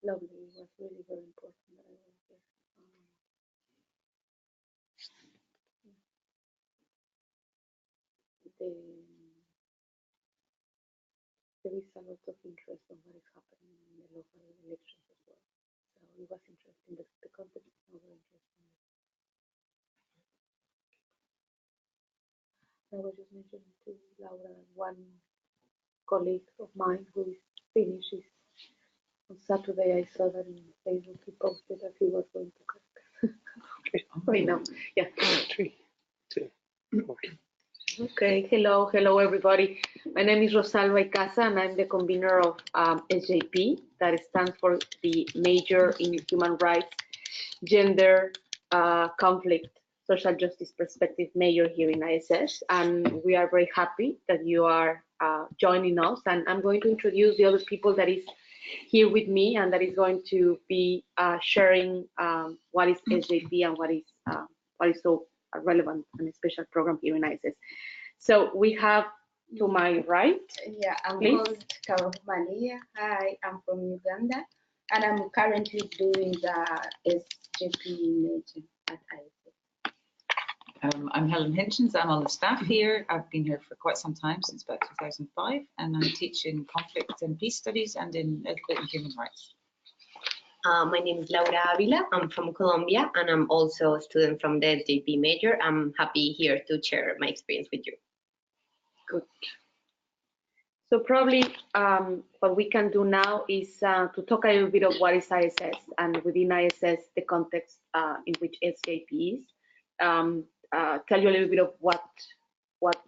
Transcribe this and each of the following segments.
lovely. It was really very important that I was there. There is a lot of interest on what is happening in the local elections as well. So it was interesting. The content is now very interesting. I was just mentioning to Laura, one colleague of mine who is Finnish, on Saturday I saw that in Facebook he posted that he was going to come. Right now, yeah. 3, 2, 1. Okay, hello everybody. My name is Rosalba Icaza and I'm the convener of SJP, that stands for the Major in Human Rights, Gender, Conflict, Social Justice Perspective Major here in ISS. And we are very happy that you are joining us. And I'm going to introduce the other people that is here with me and that is going to be sharing what is SJP and what is so relevant and a special program here in ISS. So we have to my right. Yeah, I'm please. called Karumalia. Hi, I'm from Uganda, and I'm currently doing the SJP major at ISS. I'm Helen Hitchens. I'm on the staff here. I've been here for quite some time, since about 2005, and I teach in conflict and peace studies and in human rights. My name is Laura Avila. I'm from Colombia, and I'm also a student from the SJP major. I'm happy here to share my experience with you. Good. So probably what we can do now is to talk a little bit of what is ISS, and within ISS, the context in which SJP is. Tell you a little bit of what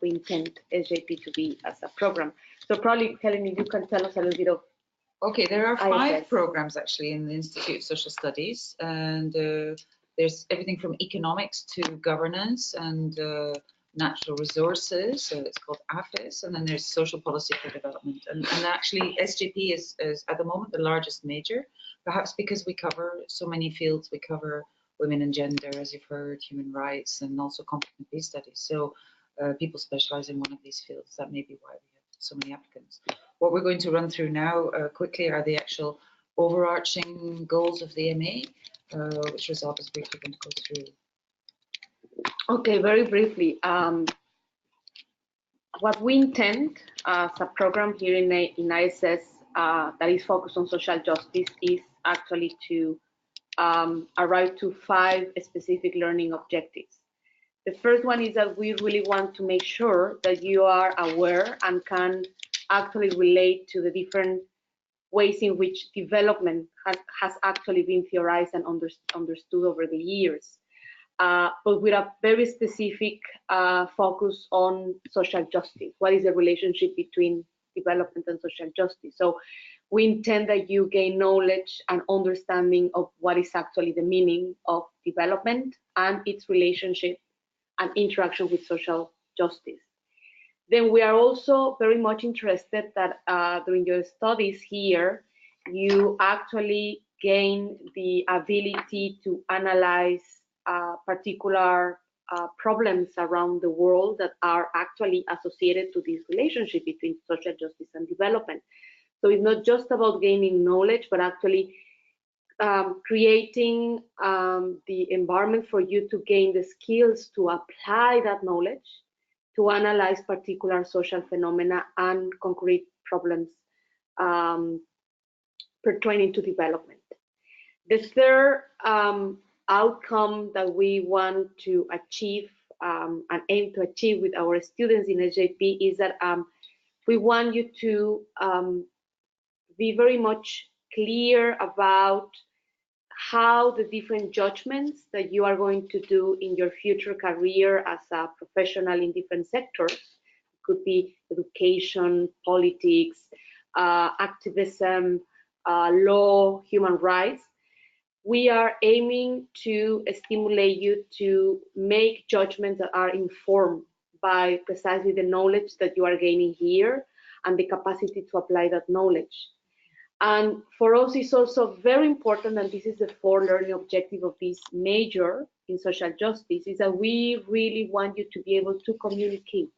we intend SJP to be as a program. So probably, Helen, you can tell us a little bit of. Okay, there are 5 ISS. programs actually in the Institute of Social Studies, and there's everything from economics to governance and natural resources, so it's called AFIS, and then there's social policy for development. And actually SJP is at the moment the largest major, perhaps because we cover so many fields. We cover women and gender, as you've heard, human rights, and also conflict and peace studies. So people specialize in one of these fields. That may be why we have so many applicants. What we're going to run through now quickly are the actual overarching goals of the MA, which Rosalba is briefly going to go through. Okay, very briefly. What we intend as a program here in ISS that is focused on social justice is actually to arrive to 5 specific learning objectives. The first one is that we really want to make sure that you are aware and can actually relate to the different ways in which development has actually been theorized and understood over the years. But with a very specific focus on social justice. What is the relationship between development and social justice? So we intend that you gain knowledge and understanding of what is actually the meaning of development and its relationship and interaction with social justice. Then we are also very much interested that during your studies here, you actually gain the ability to analyze particular problems around the world that are actually associated to this relationship between social justice and development. So it's not just about gaining knowledge, but actually creating the environment for you to gain the skills to apply that knowledge to analyze particular social phenomena and concrete problems pertaining to development. The third outcome that we want to achieve and aim to achieve with our students in SJP is that we want you to be very much clear about how the different judgments that you are going to do in your future career as a professional in different sectors, it could be education, politics, activism, law, human rights. We are aiming to stimulate you to make judgments that are informed by precisely the knowledge that you are gaining here and the capacity to apply that knowledge. And for us, it's also very important, and this is the 4th learning objective of this major in social justice, is that we really want you to be able to communicate,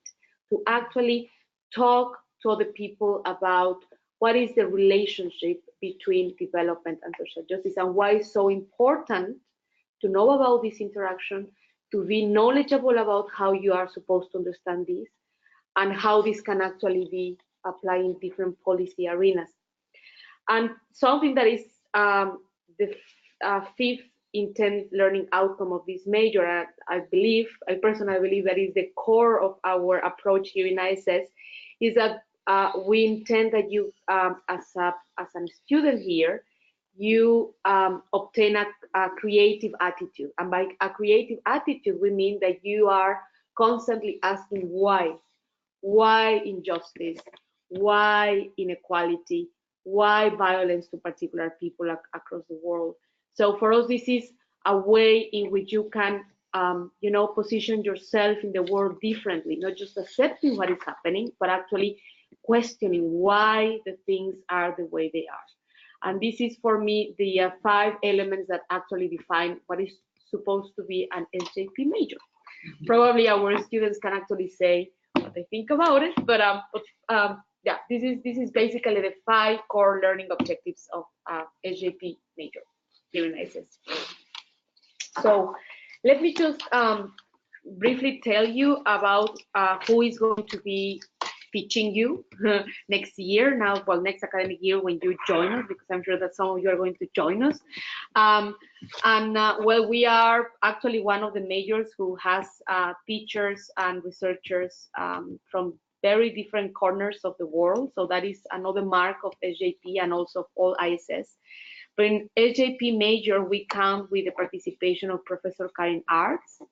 to actually talk to other people about what is the relationship between development and social justice, and why it's so important to know about this interaction, to be knowledgeable about how you are supposed to understand this, and how this can actually be applied in different policy arenas. And something that is the fifth intent learning outcome of this major, I personally believe that is the core of our approach here in ISS, is that we intend that you, as a student here, you obtain a creative attitude. And by a creative attitude, we mean that you are constantly asking why injustice, why inequality, why violence to particular people across the world. So for us, this is a way in which you can, position yourself in the world differently, not just accepting what is happening, but actually questioning why the things are the way they are. And this is, for me, the 5 elements that actually define what is supposed to be an SJP major. Probably our students can actually say what they think about it, but yeah, this is basically the 5 core learning objectives of SJP major here in ISS. So let me just briefly tell you about who is going to be teaching you next year, next academic year when you join us, because I'm sure that some of you are going to join us. Well, we are actually one of the majors who has teachers and researchers from very different corners of the world. So that is another mark of SJP and also of all ISS. But in SJP major, we count with the participation of Professor Karin Arts,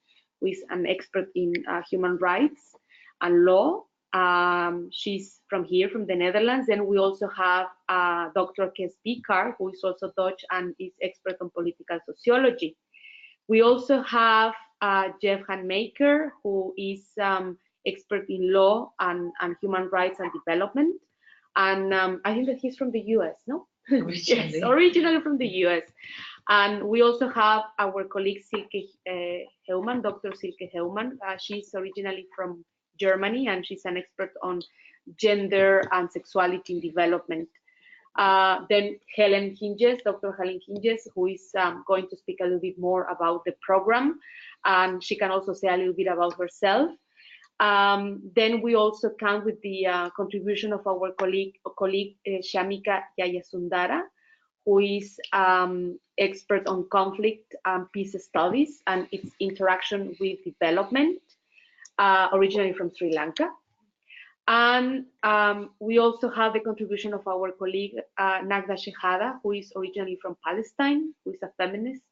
who is an expert in human rights and law. She's from here, from the Netherlands. Then we also have Dr. Kees Bikar, who is also Dutch and is expert on political sociology. We also have Jeff Hanmaker, who is expert in law and human rights and development. And I think that he's from the US, no? Originally. Yes, originally from the US. And we also have our colleague Silke Heumann, Dr. Silke Heumann. She's originally from Germany, and she's an expert on gender and sexuality in development. Then Helen Hinges, Dr. Helen Hinges, who is going to speak a little bit more about the program, and she can also say a little bit about herself. Then we also count with the contribution of our colleague Shamika Jayasundara, who is expert on conflict and peace studies and its interaction with development, originally from Sri Lanka. And we also have the contribution of our colleague Nagda Shehada, who is originally from Palestine, who is a feminist,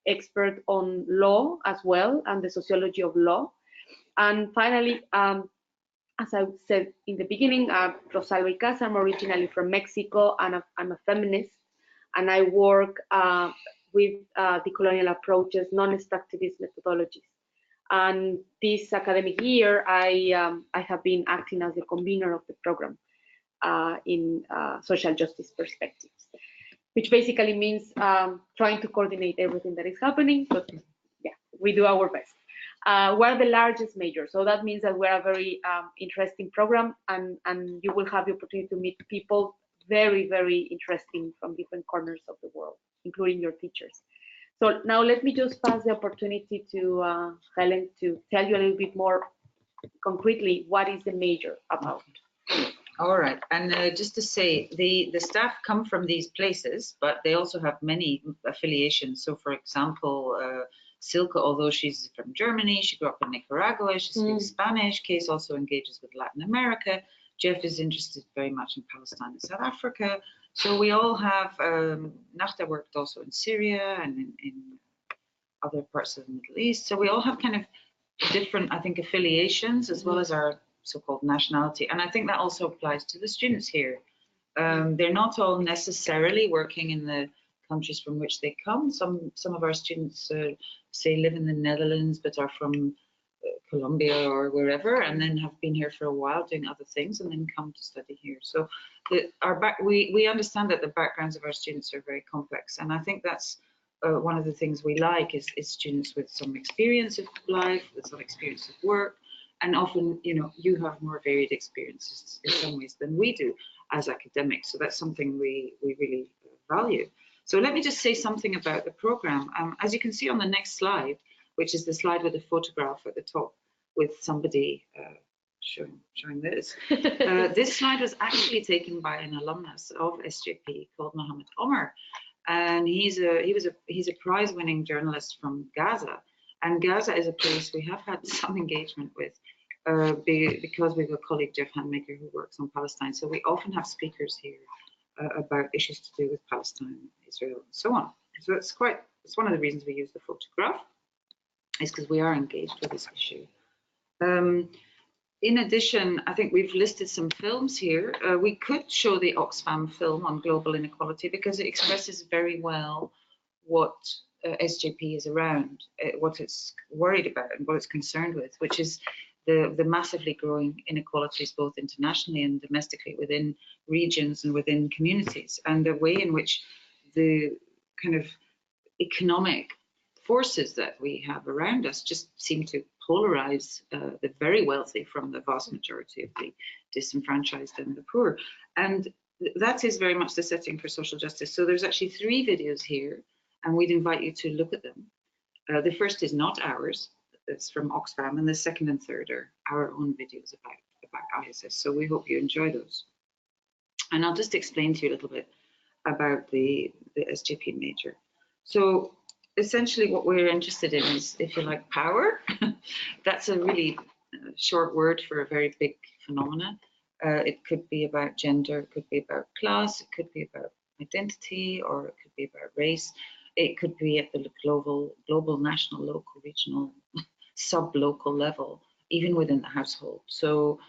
expert on law as well and the sociology of law. And finally, as I said in the beginning, Rosalba Icaza, I'm originally from Mexico, and I'm a feminist, and I work with decolonial approaches, non-extractivist methodologies. And this academic year, I have been acting as the convener of the program in social justice perspectives, which basically means trying to coordinate everything that is happening, but yeah, we do our best. We're the largest major, so that means that we're a very interesting program, and you will have the opportunity to meet people very, very interesting from different corners of the world, including your teachers. So now let me just pass the opportunity to Helen to tell you a little bit more concretely what is the major about. All right, and just to say, the staff come from these places, but they also have many affiliations. So, for example, Silke, although she's from Germany, she grew up in Nicaragua, she speaks Spanish. Kees also engages with Latin America. Jeff is interested very much in Palestine and South Africa. So we all have, Nagda worked also in Syria and in other parts of the Middle East. So we all have kind of different, I think, affiliations as well as our so-called nationality. And I think that also applies to the students here. They're not all necessarily working in the countries from which they come. Some of our students say live in the Netherlands but are from Colombia or wherever, and then have been here for a while doing other things and then come to study here. So we understand that the backgrounds of our students are very complex, and I think that's one of the things we like is students with some experience of life, with some experience of work, and often, you know, you have more varied experiences in some ways than we do. as academics. So that's something we really value. So let me just say something about the program. As you can see on the next slide, which is the slide with the photograph at the top with somebody showing this. This slide was actually taken by an alumnus of SJP called Mohammed Omar, and he's a prize-winning journalist from Gaza. And Gaza is a place we have had some engagement with because we have a colleague, Jeff Handmaker, who works on Palestine. So we often have speakers here about issues to do with Palestine, Israel, and so on. So it's one of the reasons we use the photograph, is because we are engaged with this issue. In addition, I think we've listed some films here. We could show the Oxfam film on global inequality because it expresses very well what SJP is around, what it's worried about and what it's concerned with, which is the massively growing inequalities both internationally and domestically within regions and within communities, and the way in which the kind of economic forces that we have around us just seem to polarize the very wealthy from the vast majority of the disenfranchised and the poor. And that is very much the setting for social justice. So there's actually 3 videos here, and we'd invite you to look at them. The first is not ours, it's from Oxfam, and the second and third are our own videos about ISS. So we hope you enjoy those. And I'll just explain to you a little bit about the SJP major. So essentially what we're interested in is, if you like, power. That's a really short word for a very big phenomena. It could be about gender, it could be about class, it could be about identity, or it could be about race. It could be at the global, national, local, regional, sub-local level, even within the household. So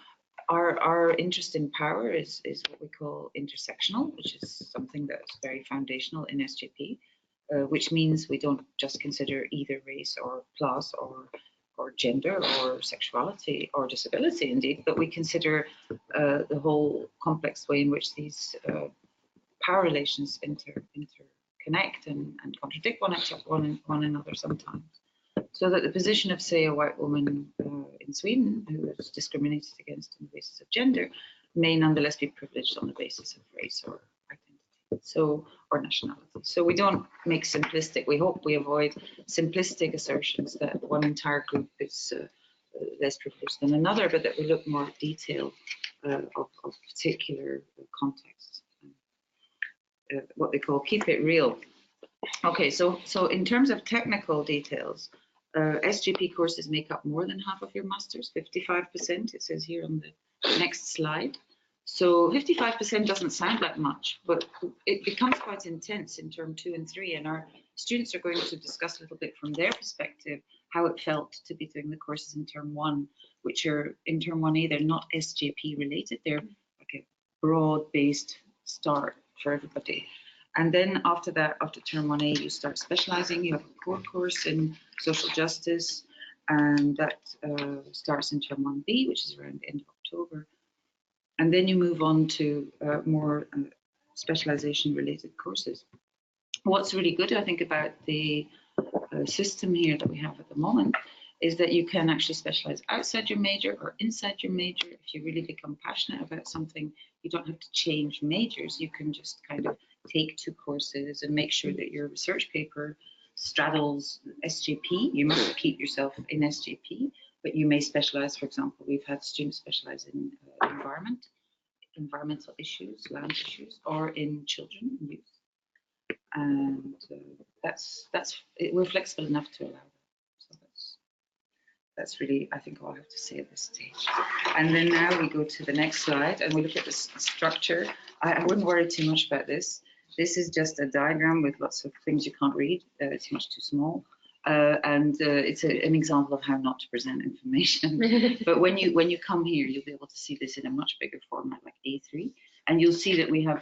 our interest in power is what we call intersectional, which is something that's very foundational in SJP, which means we don't just consider either race or class or gender or sexuality or disability, indeed, but we consider the whole complex way in which these power relations interconnect and contradict one another sometimes. So that the position of, say, a white woman in Sweden who is discriminated against on the basis of gender may nonetheless be privileged on the basis of race or identity, or nationality. So we don't make simplistic, we hope we avoid simplistic assertions that one entire group is less privileged than another, but that we look more at detail of particular contexts. What they call keep it real. Okay, so in terms of technical details, SJP courses make up more than half of your masters, 55%, it says here on the next slide. So 55% doesn't sound like much, but it becomes quite intense in term 2 and 3, and our students are going to discuss a little bit from their perspective how it felt to be doing the courses in term 1, which are in term 1A, they're not SJP related, they're like a broad-based start for everybody. And then after that, after term 1A, you start specializing. You have a core course in social justice, and that starts in term 1B, which is around the end of October. And then you move on to more specialization related courses. What's really good, I think, about the system here that we have at the moment is that you can actually specialize outside your major or inside your major. If you really become passionate about something, you don't have to change majors. You can just kind of take 2 courses and make sure that your research paper straddles SJP. You must keep yourself in SJP, but you may specialize. For example, we've had students specialize in environmental issues, land issues, or in children and youth. And we're flexible enough to allow that. So that's really, I think, all I have to say at this stage. And then now we go to the next slide and we look at the structure. I wouldn't worry too much about this. This is just a diagram with lots of things you can't read. It's much too small. It's an example of how not to present information. But when you come here, you'll be able to see this in a much bigger format, like A3, and you'll see that we have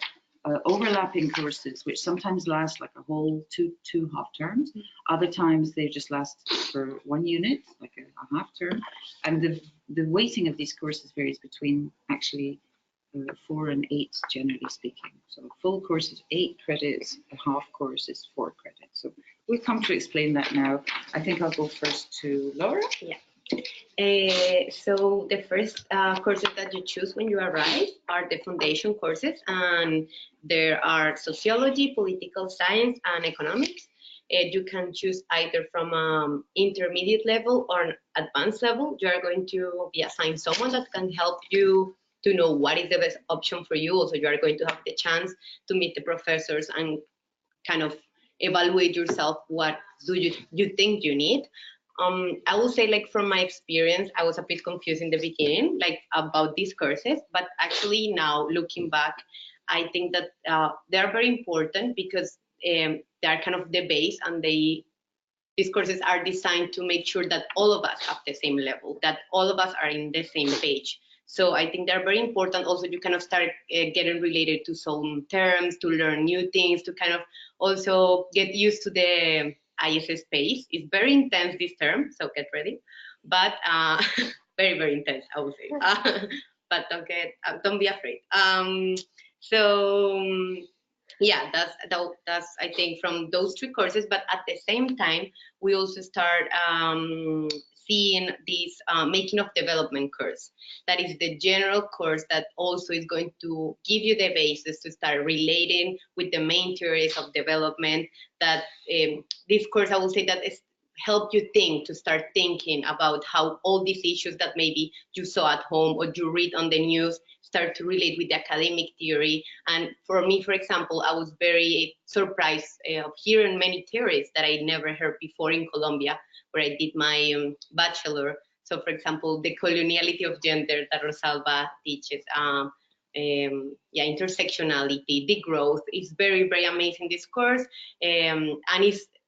overlapping courses, which sometimes last like a whole two half terms. Other times they just last for 1 unit, like a half term. And the weighting of these courses varies between actually 4 and 8, generally speaking. So a full course is 8 credits, a half course is 4 credits. So we'll come to explain that now. I think I'll go first to Laura. Yeah. So the first courses that you choose when you arrive are the foundation courses, and there are sociology, political science, and economics. You can choose either from intermediate level or an advanced level. You are going to be assigned someone that can help you to know what is the best option for you. Also, you are going to have the chance to meet the professors and kind of evaluate yourself. What do you think you need? I will say, like, from my experience, I was a bit confused in the beginning, like, about these courses, but actually now looking back, I think that they are very important because they are kind of the base, and these courses are designed to make sure that all of us have the same level, that all of us are in the same page. So I think they're very important. Also, you kind of start getting related to some terms, to learn new things, to kind of also get used to the ISS space. It's very intense, this term, so get ready. But very, very intense, I would say. But don't be afraid. Yeah, that's I think from those three courses. But at the same time, we also start seeing this making of development course. That is the general course that also is going to give you the basis to start relating with the main theories of development. That this course, I will say, that is help you think, to start thinking about how all these issues that maybe you saw at home or you read on the news start to relate with the academic theory. And for me, for example, I was very surprised of hearing many theories that I never heard before in Colombia, where I did my bachelor. So, for example, the coloniality of gender that Rosalba teaches, intersectionality, the growth is very, very amazing, this course. And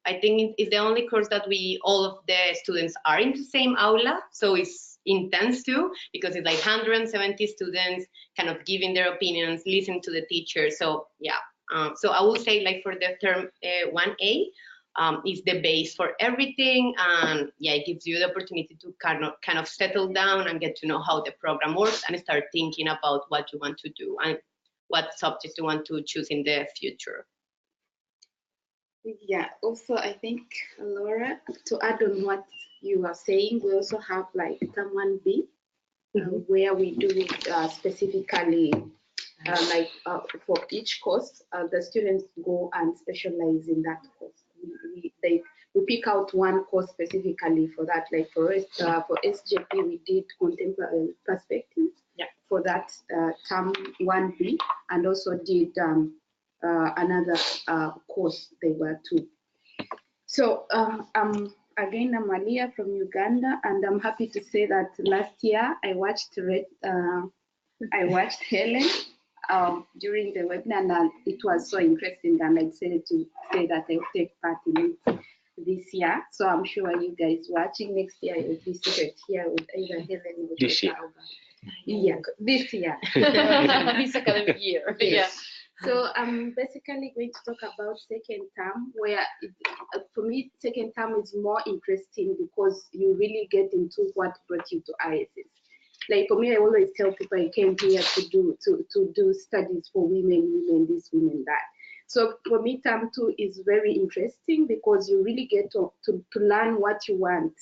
I think it's the only course that all of the students are in the same aula. So it's intense too, because it's like 170 students kind of giving their opinions, listening to the teacher. So yeah, so I will say, like, for the term 1A, is the base for everything. And yeah, it gives you the opportunity to kind of settle down and get to know how the program works and start thinking about what you want to do and what subjects you want to choose in the future. Yeah, also I think, Laura, to add on what you are saying, we also have like term 1B, where we do it specifically, for each course, the students go and specialize in that course. We pick out one course specifically for that. Like for SJP, we did contemporary perspectives, for that term 1B, and also did another course. They were two. So again, I'm Alia from Uganda, and I'm happy to say that last year I watched Helen during the webinar, and it was so interesting, and I decided to say that I'll take part in it this year. So I'm sure you guys watching next year will be seated here with either Helen or this year. Yeah, this year. This academic year. Yes. So I'm basically going to talk about second term, where for me, second term is more interesting because you really get into what brought you to ISS. Like for me, I always tell people I came here to do studies for women this, women that. So for me, term 2 is very interesting because you really get to learn what you want.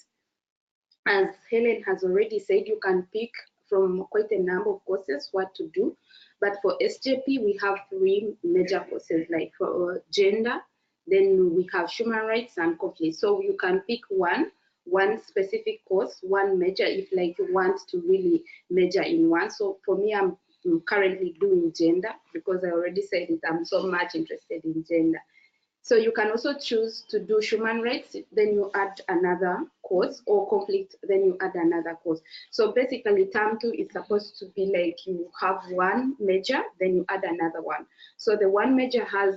As Helen has already said, you can pick from quite a number of courses what to do. But for SJP, we have 3 major courses, like for gender, then we have human rights and conflict. So you can pick one specific course, one major, if like you want to really major in one. So for me, I'm currently doing gender because I already said it, I'm so much interested in gender. So you can also choose to do human rights, then you add another course, or conflict, then you add another course. So basically, term 2 is supposed to be like you have one major, then you add another one. So the one major has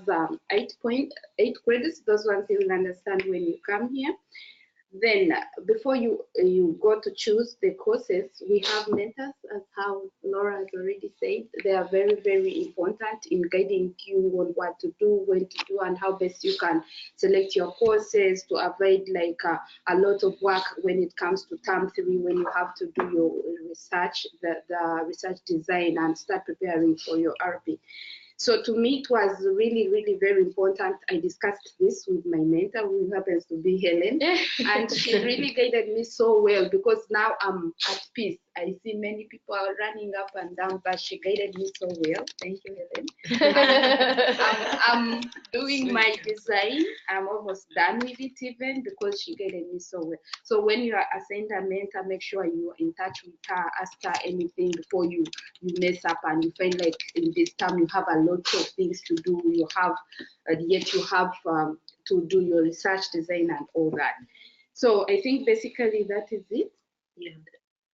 8 credits. Those ones you will understand when you come here. Then before you go to choose the courses, we have mentors, as how Laura has already said. They are very, very important in guiding you on what to do, when to do, and how best you can select your courses to avoid like a lot of work when it comes to term 3, when you have to do your research, the research design, and start preparing for your RP. So to me, it was really, really very important. I discussed this with my mentor, who happens to be Helen, and she really guided me so well, because now I'm at peace. I see many people are running up and down, but she guided me so well. Thank you, Helen. I'm doing my design. I'm almost done with it even, because she guided me so well. So when you are assigned a mentor, make sure you're in touch with her, ask her anything before you mess up and you find like in this term you have a lot of things to do. You have, yet you have to do your research design and all that. So I think basically that is it.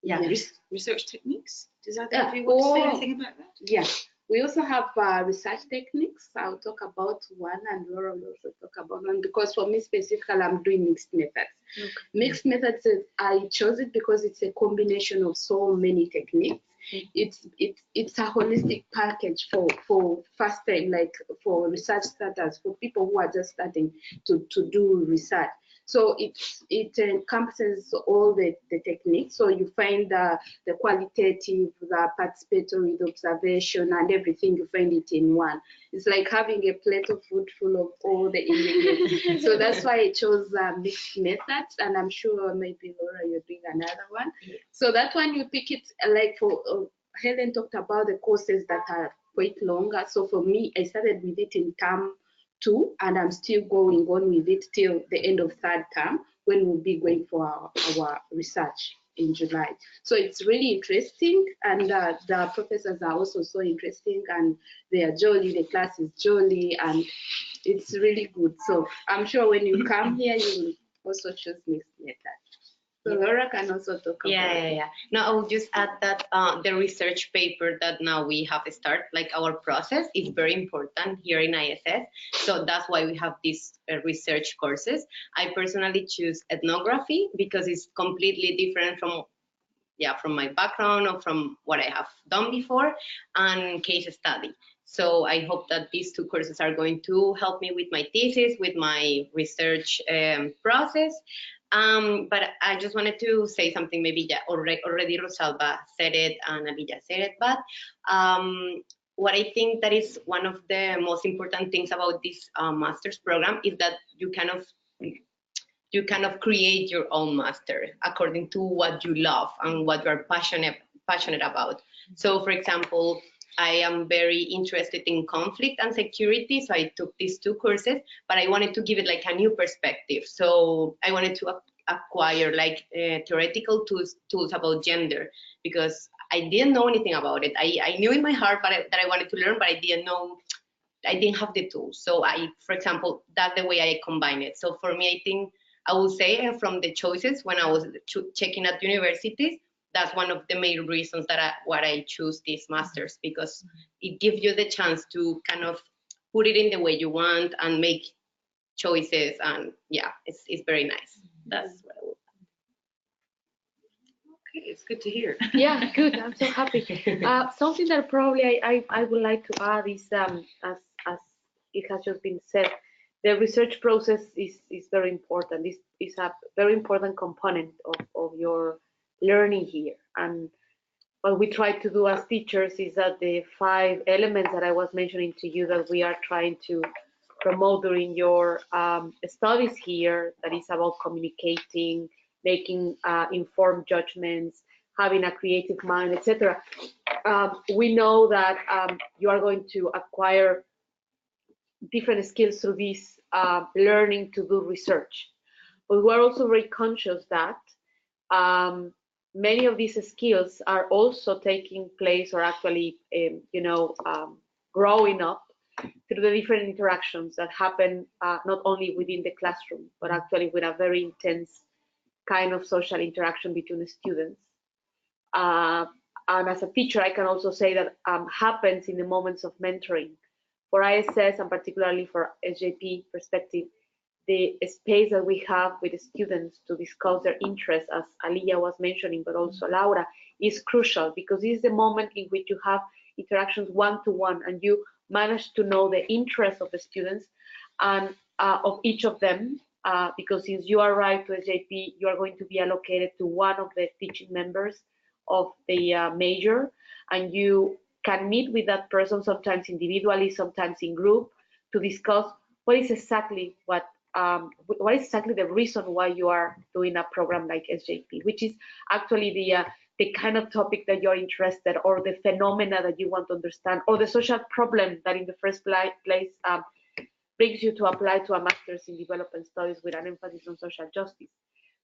Yeah. Yes. Research techniques. Does that if you want to say anything about that? Yeah. We also have research techniques. I'll talk about one, and Laura will also talk about one, because for me specifically, I'm doing mixed methods. Okay. Mixed methods, I chose it because it's a combination of so many techniques. It's a holistic package for first time, like for research starters, for people who are just starting to do research. So it encompasses all the techniques. So you find the qualitative, the participatory, the observation, and everything. You find it in one. It's like having a plate of food full of all the ingredients. So that's why I chose mixed methods, and I'm sure maybe Laura, you're doing another one. So that one you pick it like for Helen talked about the courses that are quite longer. So for me, I started with it in term 2, and I'm still going on with it till the end of 3rd term, when we'll be going for our research in July. So it's really interesting, and the professors are also so interesting, and they are jolly, the class is jolly, and it's really good. So I'm sure when you come here, you will also choose mixed method. So Laura can also talk about it. Yeah. No, I will just add that the research paper that now we have started, like our process, is very important here in ISS. So that's why we have these research courses. I personally choose ethnography because it's completely different from my background or from what I have done before, and case study. So I hope that these 2 courses are going to help me with my thesis, with my research process. But I just wanted to say something, maybe already Rosalba said it and Aliyah said it, but what I think that is one of the most important things about this master's program is that you kind of create your own master according to what you love and what you are passionate about. So for example, I am very interested in conflict and security, so I took these 2 courses, but I wanted to give it like a new perspective. So I wanted to acquire like theoretical tools about gender, because I didn't know anything about it. I knew in my heart that I wanted to learn, but I didn't have the tools. So for example, that's the way I combine it. So for me, I think I would say from the choices when I was checking at universities, that's one of the main reasons that I choose this master's, because it gives you the chance to kind of put it in the way you want and make choices, and it's very nice. That's what I would. Okay, it's good to hear. Yeah, good. I'm so happy. Something that probably I would like to add is, as it has just been said, the research process is very important. This is a very important component of your learning here. And what we try to do as teachers is that the 5 elements that I was mentioning to you that we are trying to promote during your studies here, that is about communicating, making informed judgments, having a creative mind, etc. We know that you are going to acquire different skills through this learning to do research. But we're also very conscious that many of these skills are also taking place, or actually, growing up through the different interactions that happen not only within the classroom, but actually with a very intense kind of social interaction between the students. And as a teacher, I can also say that happens in the moments of mentoring. For ISS, and particularly for SJP perspective, the space that we have with the students to discuss their interests, as Aliyah was mentioning, but also Laura, is crucial, because this is the moment in which you have interactions one-to-one, and you manage to know the interests of the students and of each of them, because since you arrive to SJP, you are going to be allocated to one of the teaching members of the major, and you can meet with that person, sometimes individually, sometimes in group, to discuss what is exactly the reason why you are doing a program like SJP, which is actually the kind of topic that you're interested, or the phenomena that you want to understand, or the social problem that in the first place brings you to apply to a master's in development studies with an emphasis on social justice.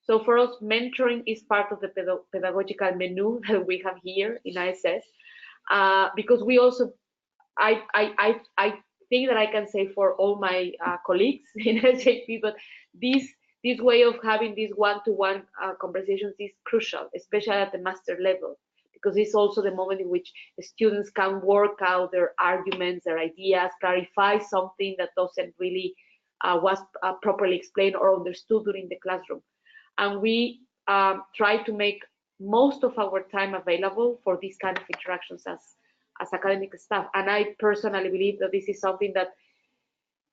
So for us, mentoring is part of the pedagogical menu that we have here in ISS, because we also, I think that I can say for all my colleagues in SJP, but this way of having these one-to-one conversations is crucial, especially at the master level, because it's also the moment in which the students can work out their arguments, their ideas, clarify something that doesn't really was properly explained or understood during the classroom. And we try to make most of our time available for these kind of interactions as academic staff. And I personally believe that this is something that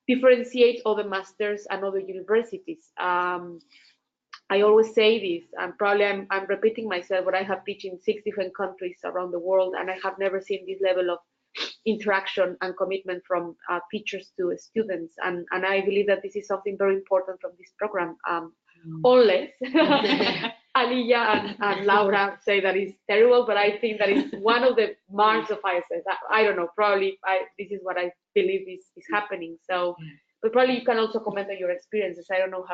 differentiates other masters and other universities. I always say this, and probably I'm repeating myself, but I have taught in 6 different countries around the world, and I have never seen this level of interaction and commitment from teachers to students. And I believe that this is something very important from this program. Unless Aliyah and Laura say that it's terrible, but I think that is one of the marks of ISS. I don't know, probably this is what I believe is happening. So, but probably you can also comment on your experiences. I don't know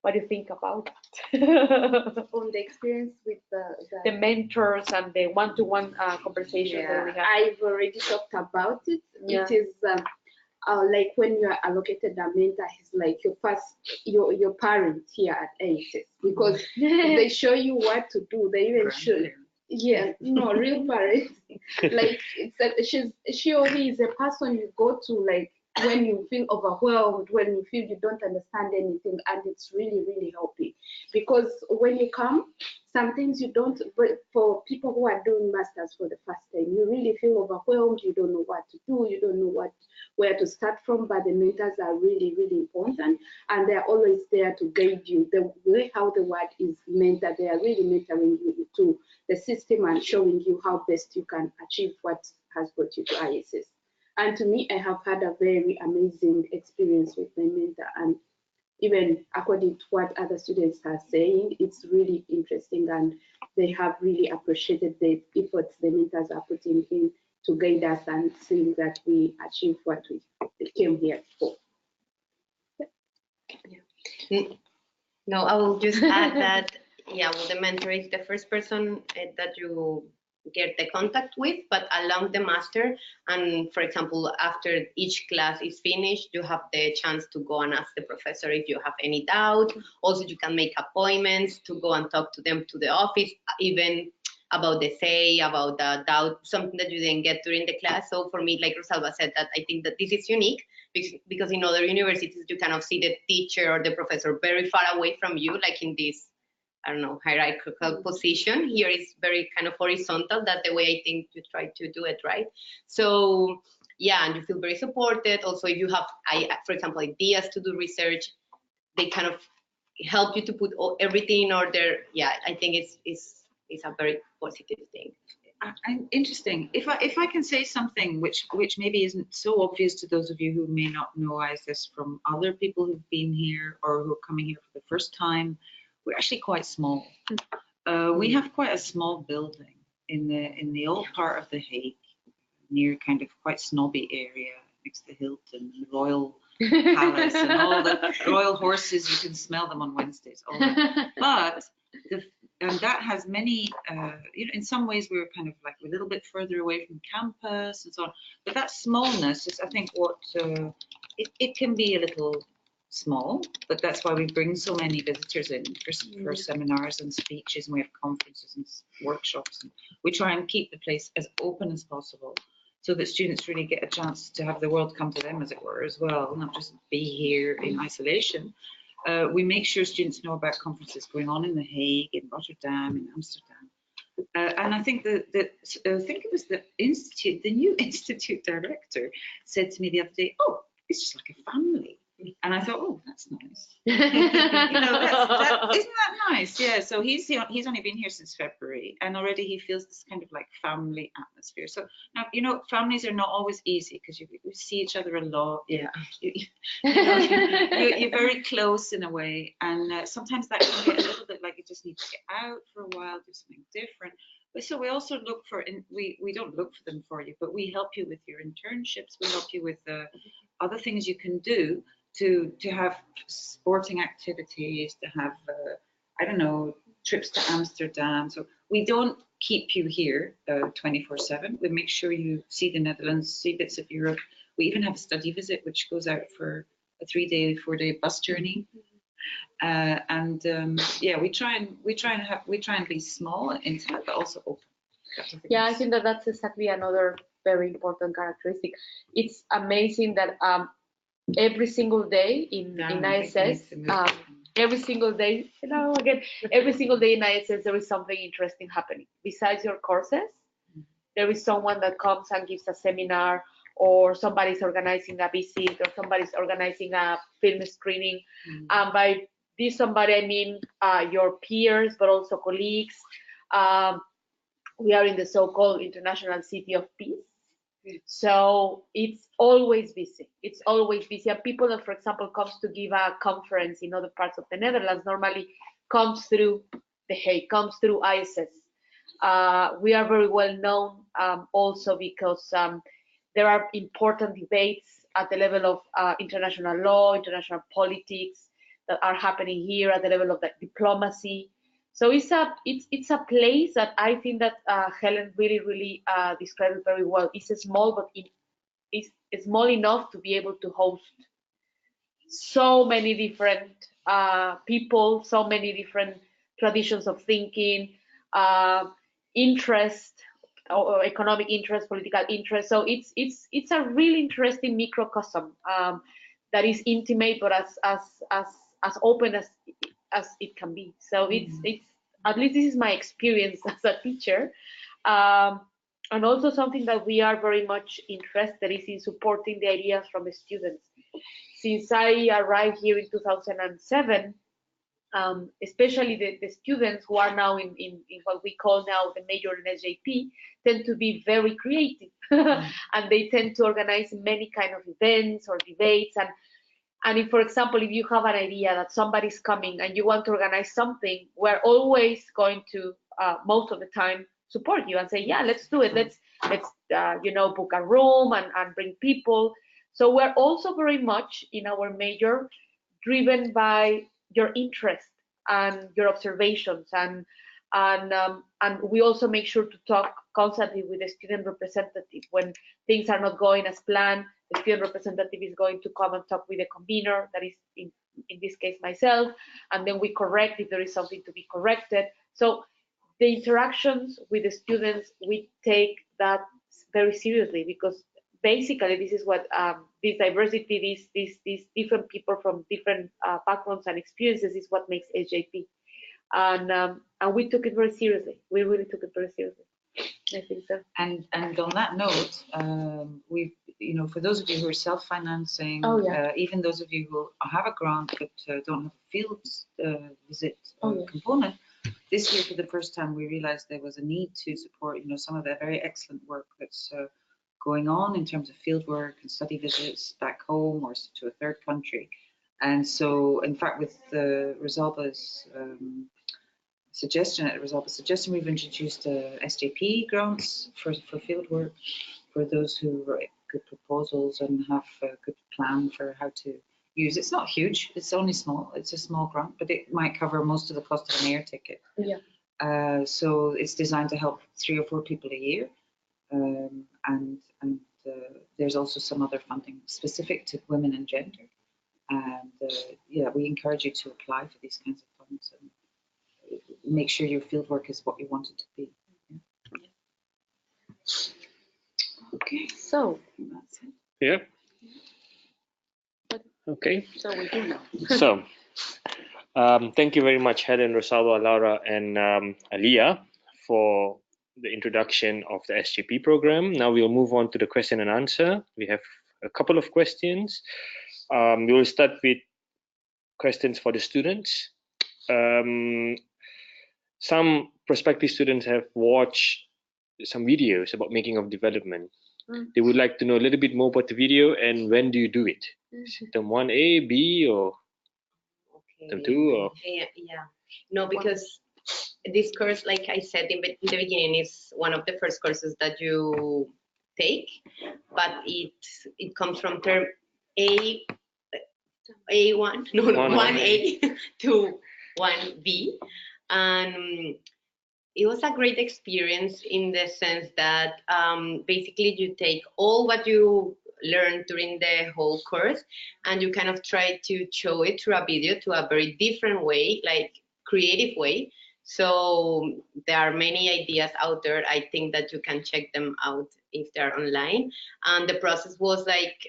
what do you think about that? On the experience with the mentors and the one-to-one conversation that we have. I've already talked about it. Yeah. It is like when you are allocated a mentor, he's like your parent here at ISS, because they show you what to do. They even show, real parents. Like she or he is a person you go to, like when you feel overwhelmed, when you feel you don't understand anything, and it's really, really helping. Because when you come, sometimes you don't, but for people who are doing masters for the first time, you really feel overwhelmed, you don't know what to do, you don't know where to start from, but the mentors are really, really important, and they're always there to guide you. The way how the word is mentored, they are really mentoring you to the system and showing you how best you can achieve what has brought you to ISS. And to me, I have had a very amazing experience with my mentor, and even according to what other students are saying, it's really interesting, and they have really appreciated the efforts the mentors are putting in to guide us and seeing that we achieve what we came here for. No, I will just add that, the mentor is the first person that you get the contact with, but along the master, and for example, after each class is finished, you have the chance to go and ask the professor if you have any doubt. Also, you can make appointments to go and talk to them to the office, even about the essay, about the doubt, something that you didn't get during the class. So for me, like Rosalba said, that I think that this is unique, because in other universities, you kind of see the teacher or the professor very far away from you, like in this, I don't know, hierarchical position. Here is very kind of horizontal. That's the way I think you try to do it, right? So yeah, and you feel very supported. Also, if you have, for example, ideas to do research, they kind of help you to put everything in order. Yeah, I think it's a very positive thing. Interesting. If I can say something which maybe isn't so obvious to those of you who may not know ISS from other people who've been here or who are coming here for the first time, we're actually quite small. We have quite a small building in the old part of The Hague, near kind of quite snobby area next to Hilton, the Royal Palace, and all the royal horses. You can smell them on Wednesdays. All that. But and that has many, in some ways we're kind of like a little bit further away from campus and so on. But that smallness is, I think, what it can be a little small, but that's why we bring so many visitors in for seminars and speeches, and we have conferences and workshops, and we try and keep the place as open as possible so that students really get a chance to have the world come to them, as it were, as well, not just be here in isolation. We make sure students know about conferences going on in The Hague, in Rotterdam, in Amsterdam. And I think I think it was the new institute director said to me the other day, "Oh, it's just like a family." And I thought, oh, that's nice. Isn't that nice? Yeah. So he's only been here since February, and already he feels this kind of like family atmosphere. So now families are not always easy because you see each other a lot. Yeah. You're very close in a way, and sometimes that can get a little bit like you just need to get out for a while, do something different. But so we also look for, we don't look for them for you, but we help you with your internships. We help you with other things you can do to have sporting activities, to have I don't know, trips to Amsterdam. So we don't keep you here 24/7. We make sure you see the Netherlands, see bits of Europe. We even have a study visit which goes out for a 3-day, 4-day bus journey. Yeah, we try and be small and intimate, but also open. Yeah, I think that's exactly another very important characteristic. It's amazing that every single day in ISS, every single day, every single day in ISS there is something interesting happening. Besides your courses, there is someone that comes and gives a seminar, or somebody's organizing a visit, or somebody's organizing a film screening. And by this somebody, I mean your peers, but also colleagues. We are in the so-called International City of Peace. So it's always busy. It's always busy. And people that, for example, comes to give a conference in other parts of the Netherlands normally comes through The Hague, comes through ISS. We are very well known also because there are important debates at the level of international law, international politics that are happening here at the level of the diplomacy. So it's a place that I think that Helen really described it very well. It's small, but it's small enough to be able to host so many different people, so many different traditions of thinking, interest, or economic interest, political interest. So it's a really interesting microcosm that is intimate, but as open as it can be. So it's at least this is my experience as a teacher, and also something that we are very much interested is in supporting the ideas from the students. Since I arrived here in 2007, especially the students who are now in what we call now the major in SJP tend to be very creative, and they tend to organize many kind of events or debates. And if, for example, if you have an idea that somebody's coming and you want to organize something, we're always going to, most of the time, support you and say, yeah, let's do it. Let's book a room and bring people. So we're also very much in our major driven by your interest and your observations, and we also make sure to talk constantly with the student representative when things are not going as planned. The student representative is going to come and talk with the convener, that is in this case myself, and then we correct if there is something to be corrected. So the interactions with the students, we take that very seriously, because basically this is what this diversity, these different people from different backgrounds and experiences is what makes SJP. And we took it very seriously. We really took it very seriously. I think so. And on that note, we, for those of you who are self-financing, even those of you who have a grant but don't have a field visit component, this year for the first time we realized there was a need to support, some of the very excellent work that's going on in terms of field work and study visits back home or to a third country. And so, in fact, with the Rosalba's suggestion, we've introduced SJP grants for field work for those who write good proposals and have a good plan for how to use. It's not huge, it's only small, it's a small grant, but it might cover most of the cost of an air ticket. Yeah. So it's designed to help 3 or 4 people a year. And there's also some other funding specific to women and gender. And we encourage you to apply for these kinds of funds and make sure your fieldwork is what you want it to be. Okay, so that's it. Yeah. Okay. So we do know. So, thank you very much, Helen, Rosalba, Laura, and Aliyah for the introduction of the SJP program. Now we'll move on to the question and answer. We have a couple of questions. We will start with questions for the students. Some prospective students have watched some videos about making of development. They would like to know a little bit more about the video and when do you do it? Is it term 1A, B, or term 2? Or? Yeah. No, because this course, like I said in the beginning, is one of the first courses that you take, but it comes from term A1, no, 1A to 1B, and it was a great experience in the sense that basically you take all what you learned during the whole course and you kind of try to show it through a video to a very different way, like creative way. So there are many ideas out there. I think that you can check them out if they're online. And the process was like,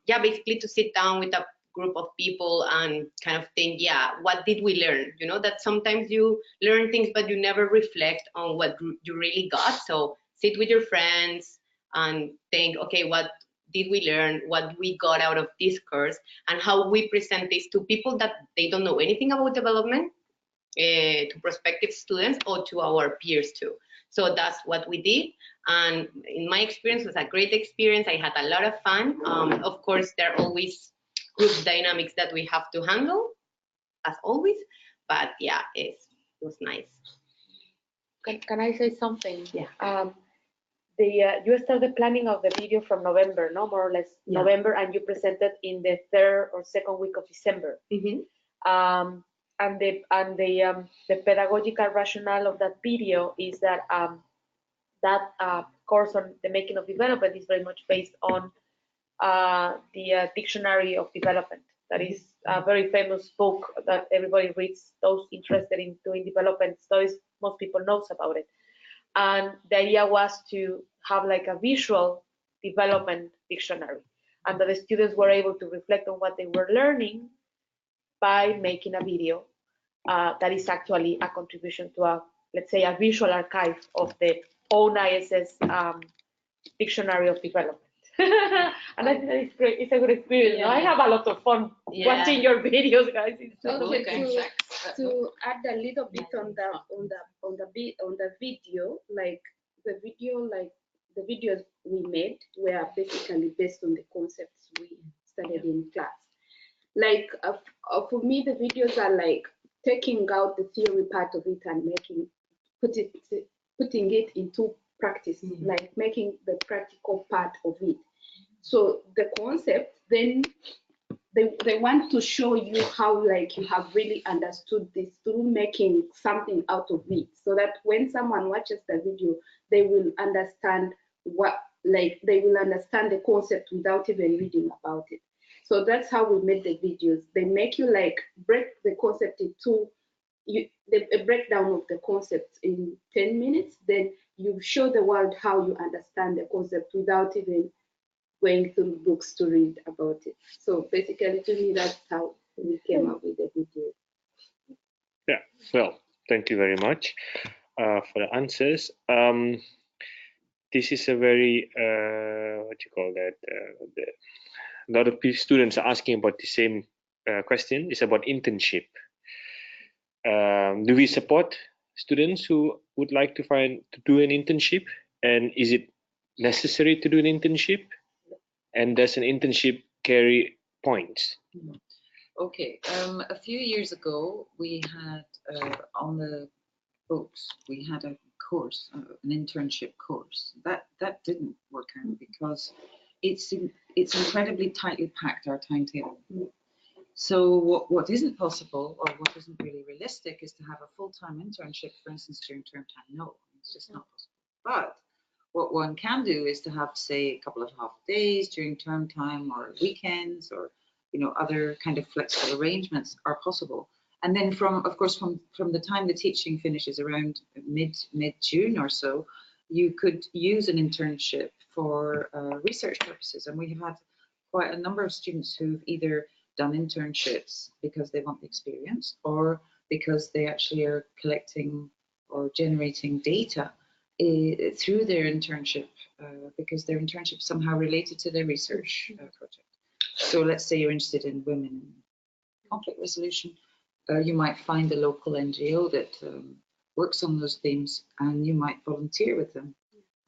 yeah, basically to sit down with a group of people and kind of think, yeah, what did we learn? You know, that sometimes you learn things, but you never reflect on what you really got. So sit with your friends and think, okay, what did we learn? What we got out of this course, and how we present this to people that they don't know anything about development, to prospective students or to our peers too. So that's what we did. And in my experience, it was a great experience. I had a lot of fun. Of course, there are always group dynamics that we have to handle, as always. But yeah, it was nice. Can I say something? Yeah. You started planning of the video from November, no, more or less November, and you presented in the 3rd or 2nd week of December. And the pedagogical rationale of that video is that course on the making of development is very much based on the Dictionary of Development. That is a very famous book that everybody reads. Those interested in doing development studies, most people knows about it. And the idea was to have like a visual development dictionary, and that the students were able to reflect on what they were learning by making a video that is actually a contribution to a, let's say, a visual archive of the own ISS Dictionary of Development. And I think that is great. It's a good experience. Yeah. I have a lot of fun watching your videos, guys. It's Okay, to add a little bit on the video, like the videos we made were basically based on the concepts we studied in class. Like for me, the videos are like taking out the theory part of it and putting it into practice, like making the practical part of it. So the concept, then they want to show you how like you have really understood this through making something out of it, so that when someone watches the video, they will understand they will understand the concept without even reading about it. So that's how we made the videos. They make you like break the concept into a breakdown of the concept in 10 minutes. Then you show the world how you understand the concept without even going through books to read about it. So basically, to me, that's how we came up with the video. Yeah, well, thank you very much for the answers. This is a very, what you call that? A lot of students are asking about the same question. It's about internship. Do we support students who would like to do an internship? And is it necessary to do an internship? And does an internship carry points? Okay, a few years ago, we had on the books, we had a course, an internship course. That didn't work out because it's incredibly tightly packed, our timetable. So what isn't possible, or what isn't really realistic, is to have a full-time internship, for instance, during term time. No, it's just not possible. But what one can do is to have, say, a couple of half days during term time, or weekends, or other kind of flexible arrangements are possible. And then of course from the time the teaching finishes around mid-June or so, you could use an internship for research purposes. And we have had quite a number of students who've either done internships because they want the experience, or because they actually are collecting or generating data through their internship, because their internship is somehow related to their research project. So let's say you're interested in women conflict resolution, you might find a local NGO that works on those themes, and you might volunteer with them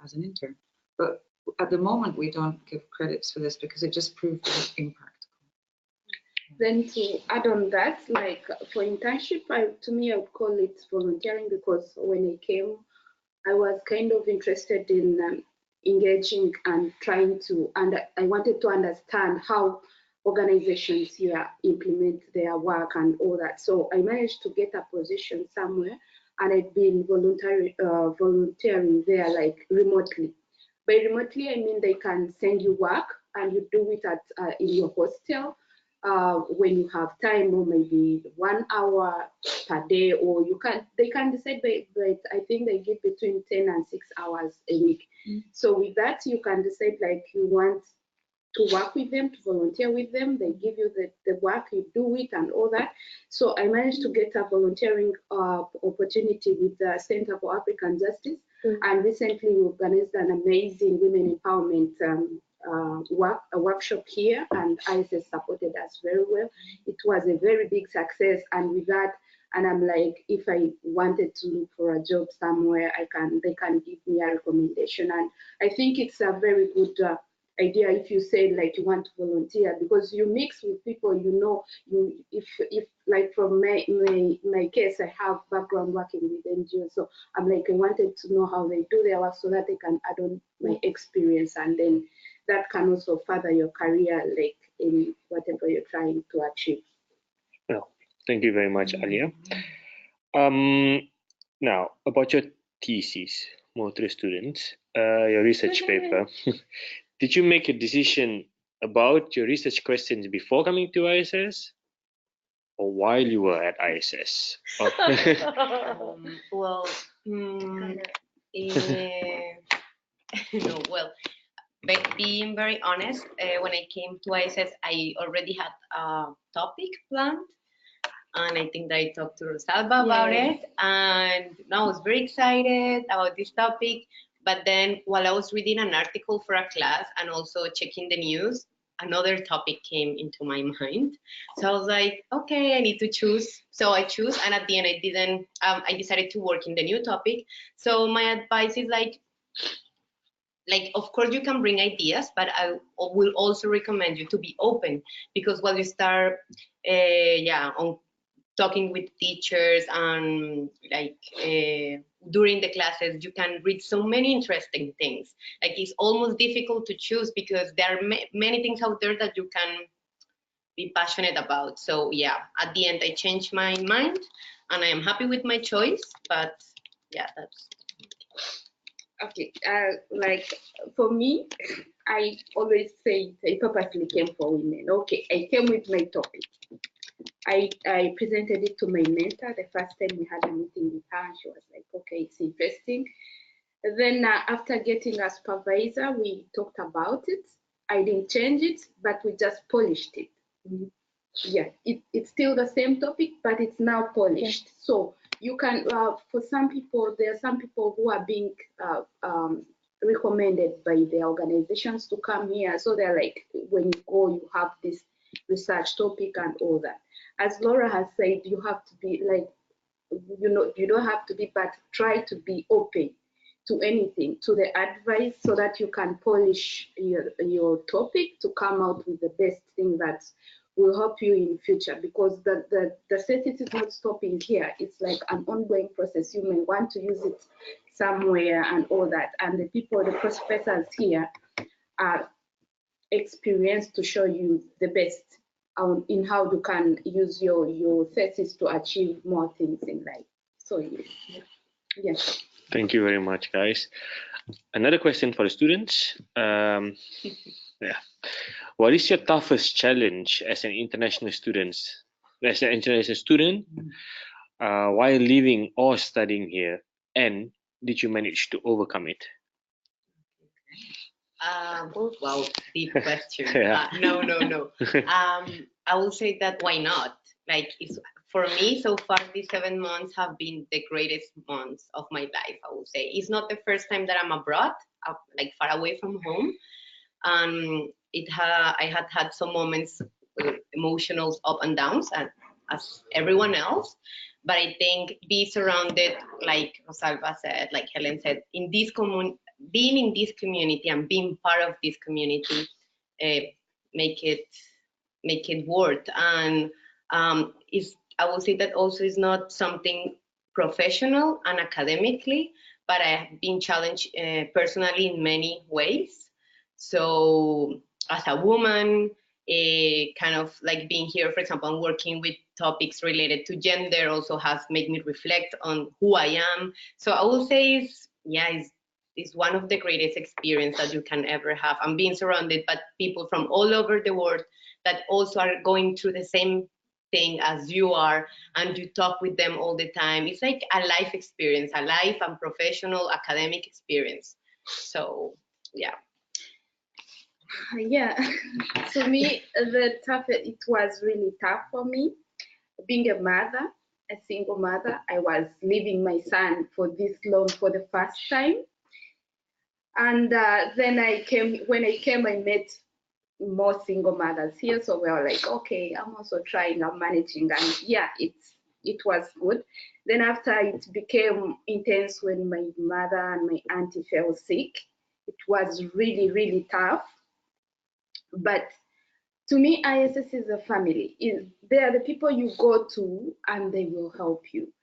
as an intern. But at the moment, we don't give credits for this because it just proved impractical. Then to add on that, like for internship, to me, I would call it volunteering, because when I came, I was kind of interested in engaging and trying to, and I wanted to understand how organizations here implement their work and all that. So I managed to get a position somewhere, and I've been volunteering there, like remotely. By remotely, I mean they can send you work and you do it at in your hostel when you have time, or maybe 1 hour per day, or they can decide, but I think they give between 10 and 6 hours a week. So with that, you can decide like you want to work with them, to volunteer with them. They give you the work, you do it and all that. So I managed to get a volunteering opportunity with the Center for African Justice. And recently we organized an amazing women empowerment a workshop here, and ISS supported us very well. It was a very big success, and with that, and I'm like, if I wanted to look for a job somewhere, they can give me a recommendation. And I think it's a very good idea if you say like you want to volunteer, because you mix with people, if like from my case, I have background working with NGOs, so I'm like, I wanted to know how they do their work so that I can add on my experience, and then that can also further your career, like in whatever you're trying to achieve. Well, thank you very much, Alia. Now, about your thesis, more to the students, your research paper. Did you make a decision about your research questions before coming to ISS, or while you were at ISS? Well, no, well, but being very honest, when I came to ISS, I already had a topic planned, and I think that I talked to Rosalba about it, and I was very excited about this topic. But then while I was reading an article for a class and also checking the news, another topic came into my mind. So I was like, okay, I need to choose. So I choose, and at the end I didn't, I decided to work in the new topic. So my advice is like, of course you can bring ideas, but I will also recommend you to be open, because while you start on talking with teachers and during the classes, you can read so many interesting things. Like it's almost difficult to choose because there are many things out there that you can be passionate about. So yeah, at the end I changed my mind and I am happy with my choice, but yeah, that's okay. Like for me, I always say I purposely came for women. Okay, I came with my topic. I presented it to my mentor the first time we had a meeting with her. She was like, okay, it's interesting. Then after getting a supervisor, we talked about it. I didn't change it, but we just polished it. Yeah, it's still the same topic, but it's now polished. Yeah. So you can, for some people, there are some people who are being recommended by their organizations to come here. So they're like, when you go, you have this research topic and all that. As Laura has said, you have to be like, you don't have to be, but try to be open to anything, to the advice, so that you can polish your topic to come out with the best thing that will help you in future, because the thesis is not stopping here. It's like an ongoing process. You may want to use it somewhere and all that. And the people, the professors here are experienced to show you the best in how you can use your thesis to achieve more things in life. So yes. Thank you very much, guys. Another question for the students. What is your toughest challenge as an international student? While living or studying here, and did you manage to overcome it? Wow, deep question. No. I will say that why not? Like, for me, so far, these 7 months have been the greatest months of my life, I will say. It's not the first time that I'm abroad, like far away from home. I had some moments emotional up and downs as everyone else. But I think be surrounded, like Rosalba said, like Helen said, in this being in this community and being part of this community, make it worth. And I will say that also is not something professional and academically, but I have been challenged personally in many ways. So as a woman, kind of like being here, for example, and working with topics related to gender also has made me reflect on who I am. So I will say it's one of the greatest experiences that you can ever have. I'm being surrounded by people from all over the world that also are going through the same thing as you are, and you talk with them all the time. It's like a life experience, a life and professional academic experience. So yeah. Yeah, to me, it was really tough for me. Being a mother, a single mother, I was leaving my son for this long for the first time. And then when I came, I met more single mothers here. So we were like, okay, I'm also trying, I'm managing. And yeah, it was good. Then after it became intense when my mother and my auntie fell sick, it was really, really tough. But to me, ISS is a family. They are the people you go to and they will help you.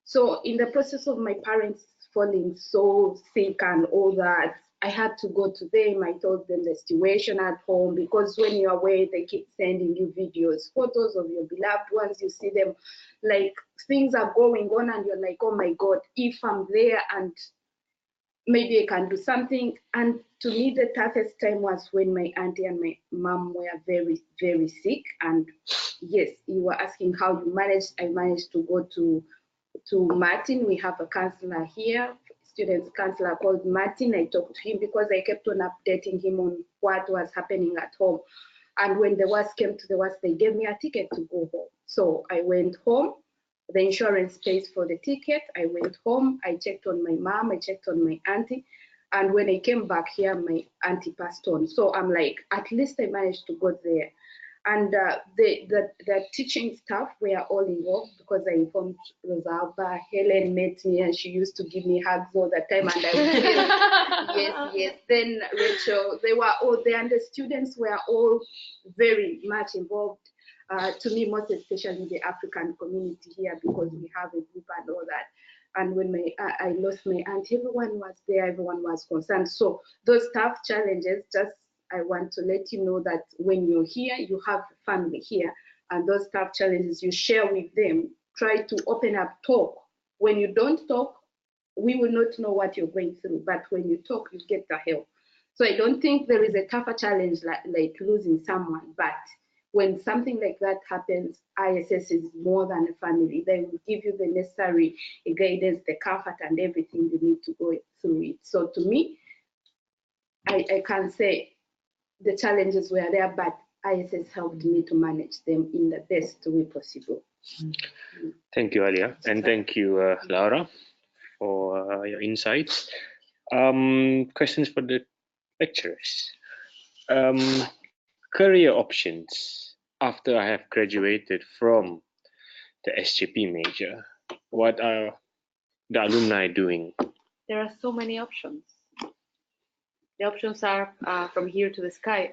So in the process of my parents falling so sick and all that, I had to go to them. I told them the situation at home, because when you're away, they keep sending you videos, photos of your beloved ones. You see them, like things are going on and you're like, oh my God, if I'm there and maybe I can do something. And to me, the toughest time was when my auntie and my mom were very, very sick. And yes, you were asking how you managed. I managed to go to Martin. We have a counselor here, students counselor called Martin. I talked to him because I kept on updating him on what was happening at home. And when the worst came to the worst, they gave me a ticket to go home. So I went home. The insurance pays for the ticket. I went home. I checked on my mom. I checked on my auntie. And when I came back here, my auntie passed on. So I'm like, at least I managed to go there. And the teaching staff were all involved, because I informed Rosalba. Helen met me and she used to give me hugs all the time. And I would yes. Then Rachel, and the students were all very much involved. To me, most especially the African community here, because we have a group and all that. And when I lost my aunt, everyone was there, everyone was concerned. So those tough challenges, I want to let you know that when you're here, you have family here, and those tough challenges you share with them. Try to open up, talk. When you don't talk, we will not know what you're going through, but when you talk, you get the help. So I don't think there is a tougher challenge like losing someone, but when something like that happens, ISS is more than a family. They will give you the necessary guidance, the comfort, and everything you need to go through it. So to me, I can say the challenges were there, but ISS helped me to manage them in the best way possible. Thank you, Alia, and thank you, Laura, for your insights. Questions for the lecturers. Career options after I have graduated from the SJP major. What are the alumni doing? There are so many options. The options are from here to the sky.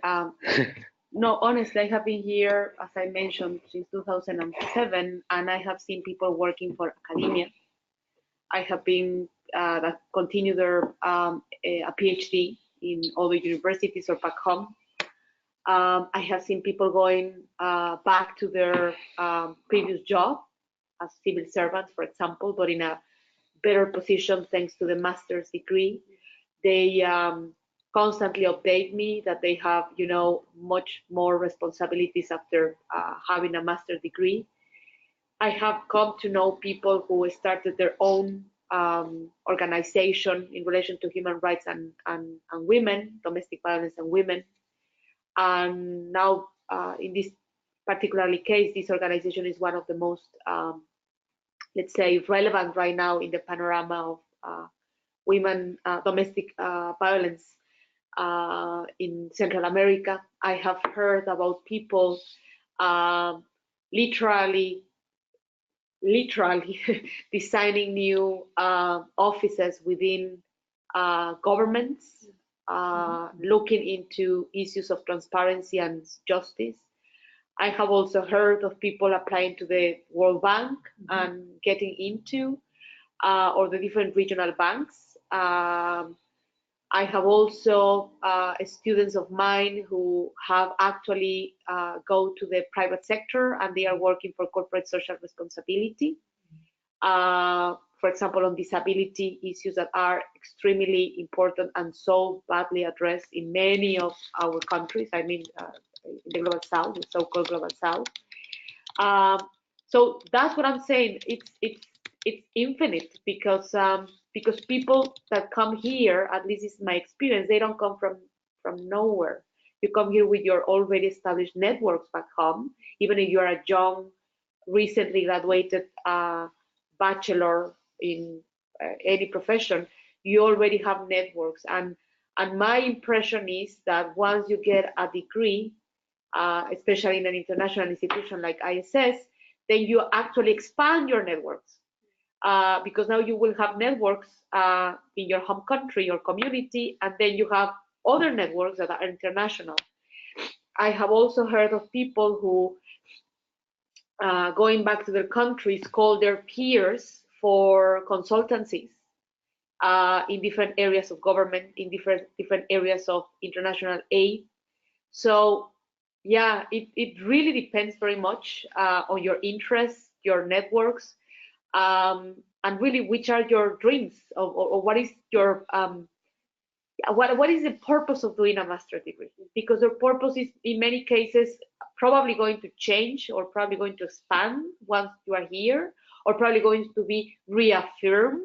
No, honestly, I have been here, as I mentioned, since 2007, and I have seen people working for academia. I have been that continue their a PhD in other universities or back home. I have seen people going back to their previous job as civil servants, for example, but in a better position thanks to the master's degree. They constantly update me that they have, much more responsibilities after having a master's degree. I have come to know people who started their own organization in relation to human rights and women, domestic violence and women. And now, in this particularly case, this organization is one of the most, let's say, relevant right now in the panorama of women domestic violence in Central America. I have heard about people literally designing new offices within governments, looking into issues of transparency and justice. I have also heard of people applying to the World Bank and getting into, or the different regional banks. I have also students of mine who have actually go to the private sector and they are working for corporate social responsibility. For example, on disability issues that are extremely important and so badly addressed in many of our countries. I mean, in the global south, the so-called global south. So that's what I'm saying. It's infinite because people that come here, at least it's my experience, they don't come from nowhere. You come here with your already established networks back home, even if you're a young, recently graduated bachelor in any profession, you already have networks. And my impression is that once you get a degree, especially in an international institution like ISS, then you actually expand your networks. Because now you will have networks in your home country or community, and then you have other networks that are international. I have also heard of people who, going back to their countries, call their peers for consultancies in different areas of government, in different areas of international aid. So yeah, it really depends very much on your interests, your networks, and really which are your dreams, or what is your what is the purpose of doing a master's degree? Because the purpose is in many cases probably going to change, or probably going to expand once you are here, or probably going to be reaffirmed,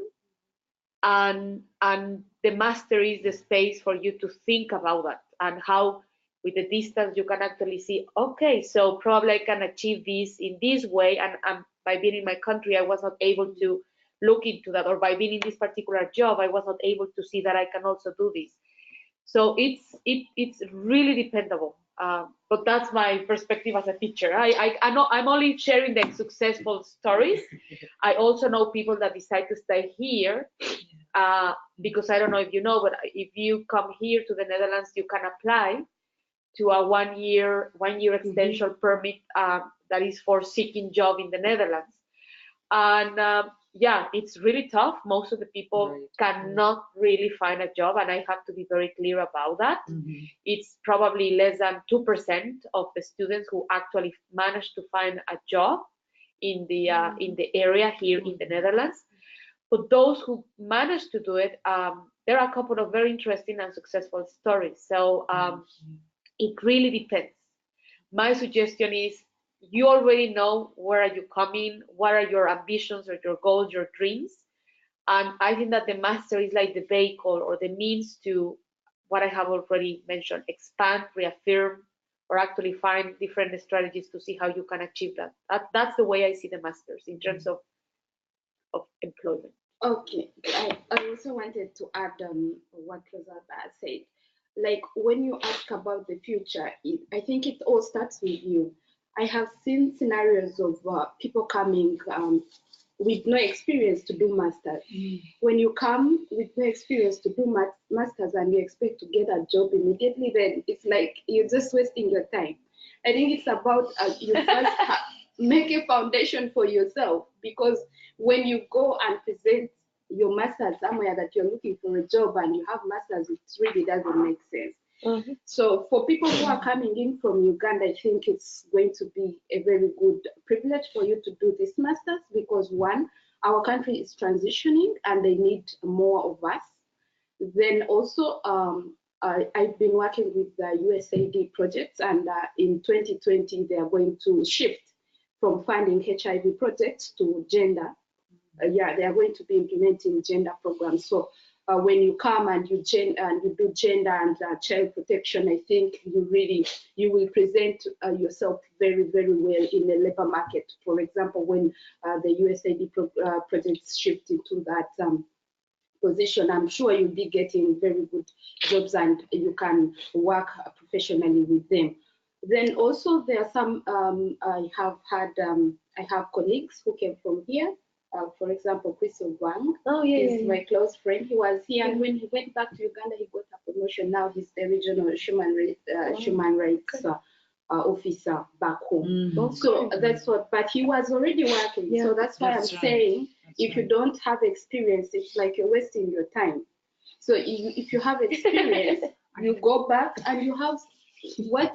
and the master is the space for you to think about that, and how with the distance you can actually see, okay, so probably I can achieve this in this way, and by being in my country I was not able to look into that, or by being in this particular job I was not able to see that I can also do this. So it's really dependable, but that's my perspective as a teacher. I know I'm only sharing the successful stories. I also know people that decide to stay here because I don't know if you know, but if you come here to the Netherlands, you can apply to a one-year extension permit that is for seeking job in the Netherlands. And yeah, it's really tough. Most of the people cannot really find a job, and I have to be very clear about that. It's probably less than 2% of the students who actually manage to find a job in the area here in the Netherlands. But those who manage to do it, there are a couple of very interesting and successful stories. So it really depends. My suggestion is, you already know where are you coming, what are your ambitions or your goals, your dreams. And I think that the master is like the vehicle or the means to what I have already mentioned, expand, reaffirm, or actually find different strategies to see how you can achieve that. That's the way I see the masters in terms of employment. Okay, I also wanted to add what Rosalba said. Like when you ask about the future, I think it all starts with you. I have seen scenarios of people coming with no experience to do masters. When you come with no experience to do masters and you expect to get a job immediately, then it's like you're just wasting your time. I think it's about you first make a foundation for yourself, because when you go and present your masters somewhere that you're looking for a job and you have masters, it really doesn't make sense. So for people who are coming in from Uganda, I think it's going to be a very good privilege for you to do this masters, because one, our country is transitioning and they need more of us. Then also, I've been working with the USAID projects, and in 2020, they are going to shift from funding HIV projects to gender. Yeah, they are going to be implementing gender programs. So when you come and you do gender and child protection, I think you will present yourself very, very well in the labor market. For example, when the USAID projects shift into that position, I'm sure you'll be getting very good jobs and you can work professionally with them. Then also there are some, I have colleagues who came from here. For example, Chris Wang is my close friend. He was here, and when he went back to Uganda, he got a promotion. Now he's the regional human rights officer back home. So that's what, but he was already working. So that's why I'm saying, if you don't have experience, it's like you're wasting your time. So if you have experience, you go back and you have what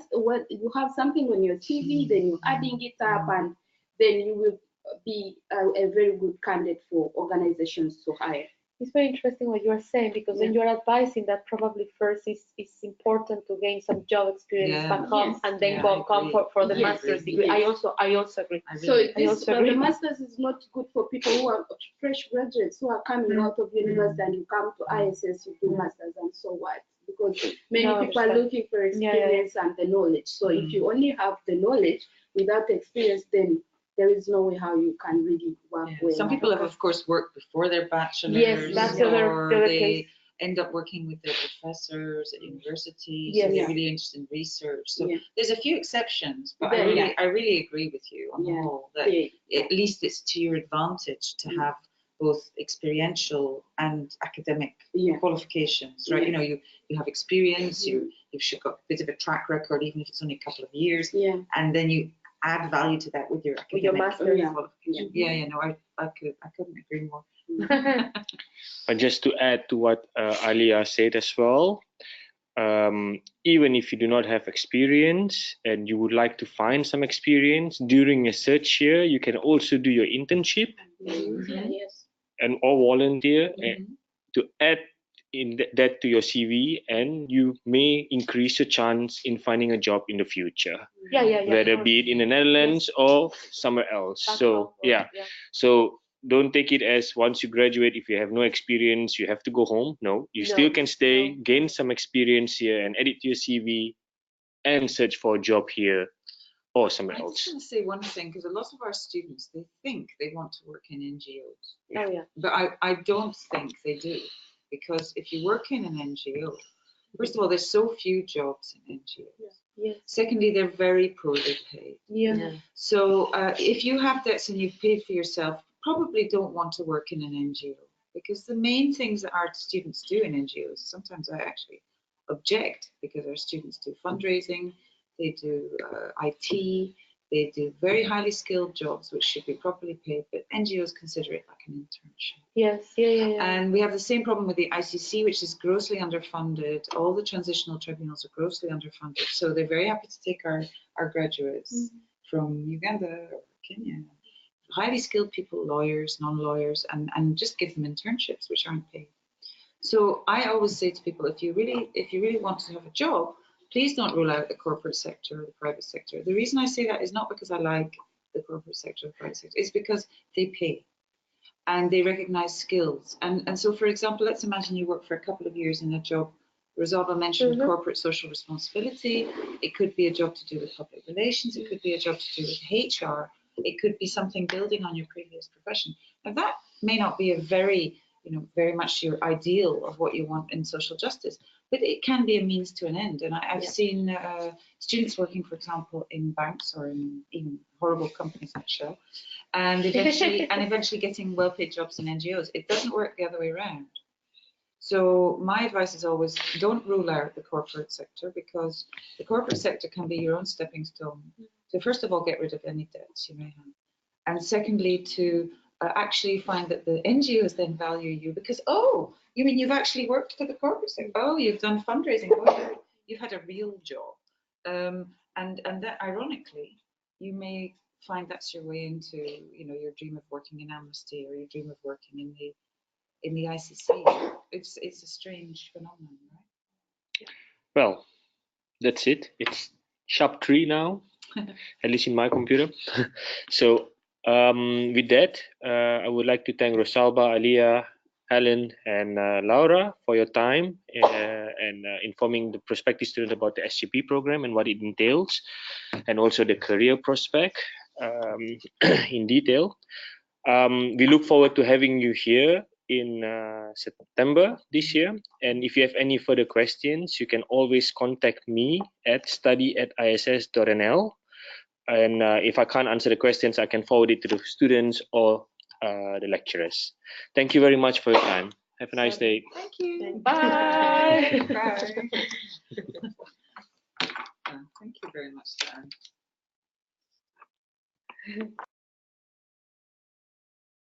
you have something on your CV, then you're adding it up, and then you will be a very good candidate for organizations to hire. It's very interesting what you are saying, because when you are advising that probably first it's important to gain some job experience back home, and then come for the master's degree. I also agree. The master's is not good for people who are fresh graduates who are coming out of university, and you come to ISS, you do masters, and so what? Because many people are looking for experience and the knowledge. So if you only have the knowledge without experience, then there is no way how you can really work well. Some people have, of course, worked before their bachelor's, that's or they end up working with their professors at universities. So they're really interested in research. So there's a few exceptions, but I really agree with you on the whole that at least it's to your advantage to have both experiential and academic qualifications, right? You know, you have experience, you've got a bit of a track record, even if it's only a couple of years, and then you add value to that with your academic master's qualification. I couldn't agree more. And just to add to what Alia said as well, even if you do not have experience and you would like to find some experience during a search year, you can also do your internship and or volunteer to add in that to your CV, and you may increase your chance in finding a job in the future, whether be it in the Netherlands or somewhere else. So so don't take it as once you graduate, if you have no experience, you have to go home. No, you still can stay, gain some experience here, and add it to your CV, and search for a job here or somewhere else. I just want to say one thing, because a lot of our students, they think they want to work in NGOs. But I don't think they do. Because if you work in an NGO, first of all, there's so few jobs in NGOs. Secondly, they're very poorly paid. So if you have debts and you've paid for yourself, probably don't want to work in an NGO, because the main things that our students do in NGOs, sometimes I actually object, because our students do fundraising, they do IT, they do very highly skilled jobs which should be properly paid, but NGOs consider it like an internship. And we have the same problem with the ICC, which is grossly underfunded. All the transitional tribunals are grossly underfunded. So they're very happy to take our graduates from Uganda or Kenya, highly skilled people, lawyers, non-lawyers, and just give them internships which aren't paid. So I always say to people, if you really want to have a job, please don't rule out the corporate sector or the private sector. The reason I say that is not because I like the corporate sector or the private sector, it's because they pay and they recognize skills. And so, for example, let's imagine you work for a couple of years in a job. Rosalba mentioned corporate social responsibility. It could be a job to do with public relations. It could be a job to do with HR. It could be something building on your previous profession. Now, that may not be a very much your ideal of what you want in social justice, but it can be a means to an end. And I've seen students working, for example, in banks or in even horrible companies like Shell, and eventually getting well-paid jobs in NGOs. It doesn't work the other way around. So my advice is always don't rule out the corporate sector, because the corporate sector can be your own stepping stone. So first of all, get rid of any debts you may have, and secondly, to actually find that the NGOs then value you, because, oh, you mean you've actually worked for the corporate sector? Oh, you've done fundraising. Oh, you've had a real job. And that, ironically, you may find that's your way into, your dream of working in Amnesty, or your dream of working in the ICC. It's a strange phenomenon, right? Well, that's it. It's sharp 3 now, at least in my computer. So with that, I would like to thank Rosalba, Alia, Helen, and Laura for your time and informing the prospective student about the SJP program and what it entails, and also the career prospect in detail. We look forward to having you here in September this year. And if you have any further questions, you can always contact me at study@iss.nl. And if I can't answer the questions, I can forward it to the students or the lecturers. Thank you very much for your time. Have a nice day. Thank you. Bye. Bye. Thank you very much, Sarah.